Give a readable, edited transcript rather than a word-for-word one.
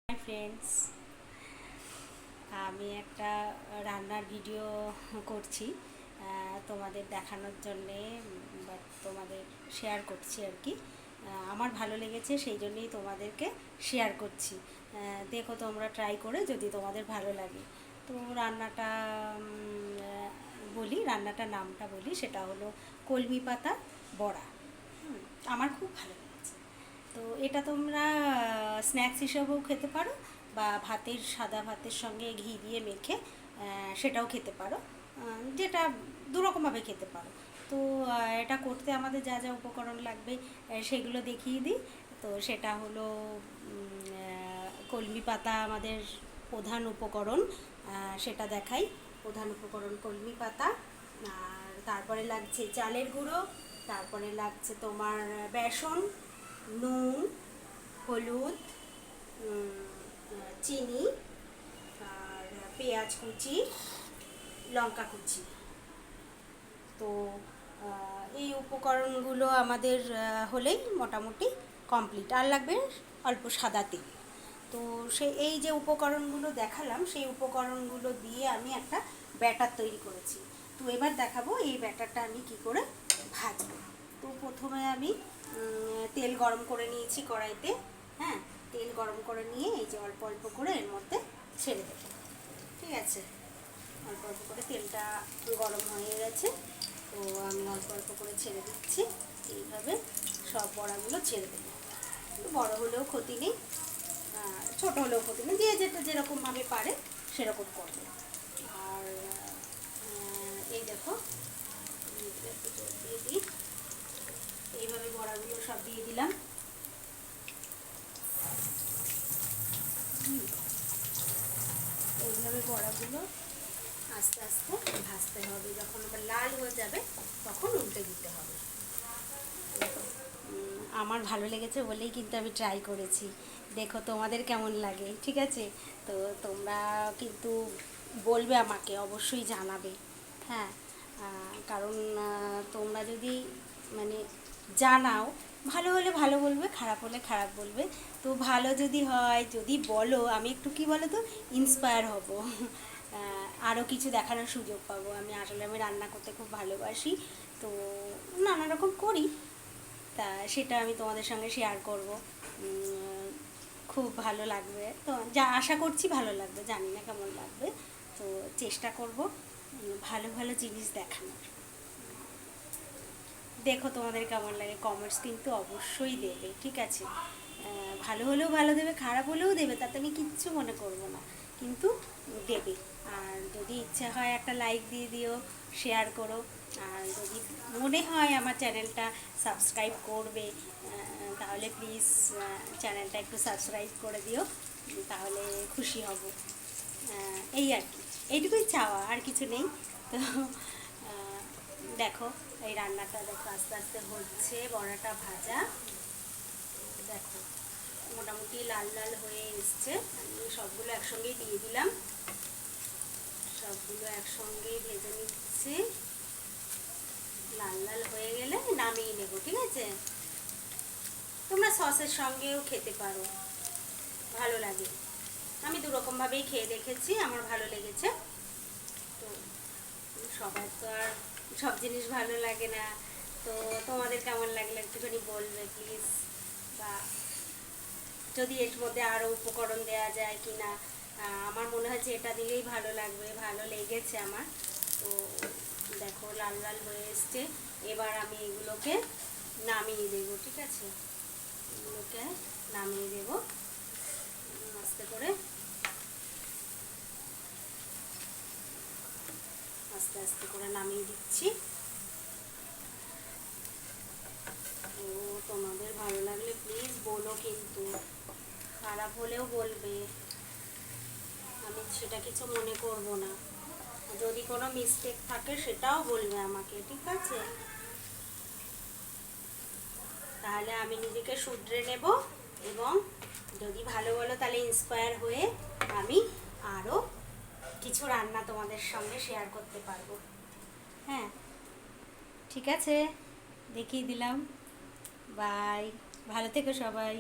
Hi friends, আমি একটা রান্নার ভিডিও করছি তোমাদের দেখানোর জন্যে, বাট তোমাদের শেয়ার করছি আর কি। আমার ভালো লেগেছে, সেই জন্যই তোমাদেরকে শেয়ার করছি। দেখো তোমরা ট্রাই করে, যদি তোমাদের ভালো লাগে। তো রান্নাটা রান্নাটার নামটা বলি, সেটা হলো কলমি পাতা বড়া। আমার খুব ভালো লেগেছে। তো এটা তোমরা স্ন্যাক্স হিসেবেও খেতে পারো, বা সাদা ভাতের সঙ্গে ঘি দিয়ে মেখে সেটাও খেতে পারো, যেটা দুরকমভাবে খেতে পারো। তো এটা করতে আমাদের যা যা উপকরণ লাগবে সেগুলো দেখিয়ে দিই। তো সেটা হলো কলমি পাতা আমাদের প্রধান উপকরণ, সেটা দেখাই। প্রধান উপকরণ কলমি পাতা, আর তারপরে লাগছে চালের গুঁড়ো, তারপরে লাগছে তোমার বেসন, নুন, হলুদ, চিনি, আর পেঁয়াজ কুচি, লঙ্কা কুচি। তো এই উপকরণগুলো আমাদের হলেই মোটামুটি কমপ্লিট। আর লাগবে অল্প সাদা তেল। তো এই যে উপকরণগুলো দেখালাম, সেই উপকরণগুলো দিয়ে আমি একটা ব্যাটার তৈরি করেছি। তো এবার দেখাবো এই ব্যাটারটা আমি কি করে ভাজবো। তো প্রথমে আমি তেল গরম করে নিয়েছি কড়াইতে। হ্যাঁ, তেল গরম করে নিয়ে এই যে অল্প অল্প করে এর মধ্যে ছেড়ে দেবো। ঠিক আছে, অল্প অল্প করে তেলটা গরম হয়ে গেছে, তো আমি অল্প অল্প করে ছেড়ে দিচ্ছি। এইভাবে সব বড়াগুলো ছেড়ে দেবো। বড় হলেও ক্ষতি নেই, ছোট হলেও ক্ষতি নেই, যে যেটা যেরকমভাবে পারে সেরকম করবে। আর এই দেখো, একটু জল দিয়ে দিই। এইভাবে বড়াগুলো সব দিয়ে দিলাম। এইভাবে বড়াগুলো আস্তে আস্তে ভাজতে হবে। যখন আবার লাল হয়ে যাবে তখন উল্টে দিতে হবে। আমার ভালো লেগেছে বলেই কিন্তু আমি ট্রাই করেছি। দেখো তোমাদের কেমন লাগে। ঠিক আছে, তো তোমরা কিন্তু বলবে, আমাকে অবশ্যই জানাবে। হ্যাঁ, কারণ তোমরা যদি মানে জানাও, ভালো হলে ভালো বলবে, খারাপ হলে খারাপ বলবে। তো ভালো যদি হয়, যদি বলো, আমি একটু কি বলো তো ইন্সপায়ার হব, আরও কিছু দেখানোর সুযোগ পাবো। আমি রান্না করতে খুব ভালোবাসি, তো নানা রকম করি, তা সেটা আমি তোমাদের সঙ্গে শেয়ার করব। খুব ভালো লাগবে, তো যা আশা করছি ভালো লাগবে, জানি না কেমন লাগবে। তো চেষ্টা করব ভালো ভালো জিনিস দেখানোর। দেখো তোমাদের কেমন লাগে, কমেন্টস কিন্তু অবশ্যই দেবে। ঠিক আছে, ভালো হলেও ভালো দেবে, খারাপ হলেও দেবে, তাতে আমি কিচ্ছু মনে করব না, কিন্তু দেবে। আর যদি ইচ্ছা হয় একটা লাইক দিয়ে দিও, শেয়ার করো। আর যদি মনে হয় আমার চ্যানেলটা সাবস্ক্রাইব করবে, তাহলে প্লিজ চ্যানেলটা একটু সাবস্ক্রাইব করে দিও, তাহলে খুশি হব। এই আর কি, এইটুকুই চাওয়া, আর কিছু নেই। তো দেখো এই রান্নাটা, দেখো আস্তে আস্তে হচ্ছে, বড়াটা ভাজা। দেখো মোটামুটি লাল লাল হয়ে এসছে। আমি সবগুলো একসঙ্গেই দিয়ে দিলাম, সবগুলো একসঙ্গেই ভেজে নিচ্ছি। লাল লাল হয়ে গেলে নামিয়ে নেব। ঠিক আছে, তোমরা সসের সঙ্গেও খেতে পারো, ভালো লাগে। আমি দুরকমভাবেই খেয়ে দেখেছি, আমার ভালো লেগেছে। তো সবার তো আর সব জিনিস ভালো লাগে না, তো তোমাদের কেমন লাগলে একটুখানি বলবে প্লিজ। বা যদি এর মধ্যে আরও উপকরণ দেওয়া যায় কি না, আমার মনে হচ্ছে এটা দিলেই ভালো লাগবে, ভালো লেগেছে আমার। তো দেখো লাল লাল হয়ে এসছে, এবার আমি এগুলোকে নামিয়ে দেবো। ঠিক আছে, এগুলোকে নামিয়ে দেবো আস্তে করে, আস্তে আস্তে করে নামিয়ে দিচ্ছি। তো তোমাদের ভালো লাগলে প্লিজ বলো, কিন্তু খারাপ হলেও বলবে, আমি সেটা কিছু মনে করব না। যদি কোনো মিস্টেক থাকে সেটাও বলবে আমাকে। ঠিক আছে, তাহলে আমি নিজেকে শুধরে নেব, এবং যদি ভালো বলো তাহলে ইন্সপায়ার হয়ে আমি আরও কিছু রান্না তোমাদের সঙ্গে শেয়ার করতে পারবো। হ্যাঁ, ঠিক আছে, দেখিয়ে দিলাম। বাই, ভালো থেকো সবাই।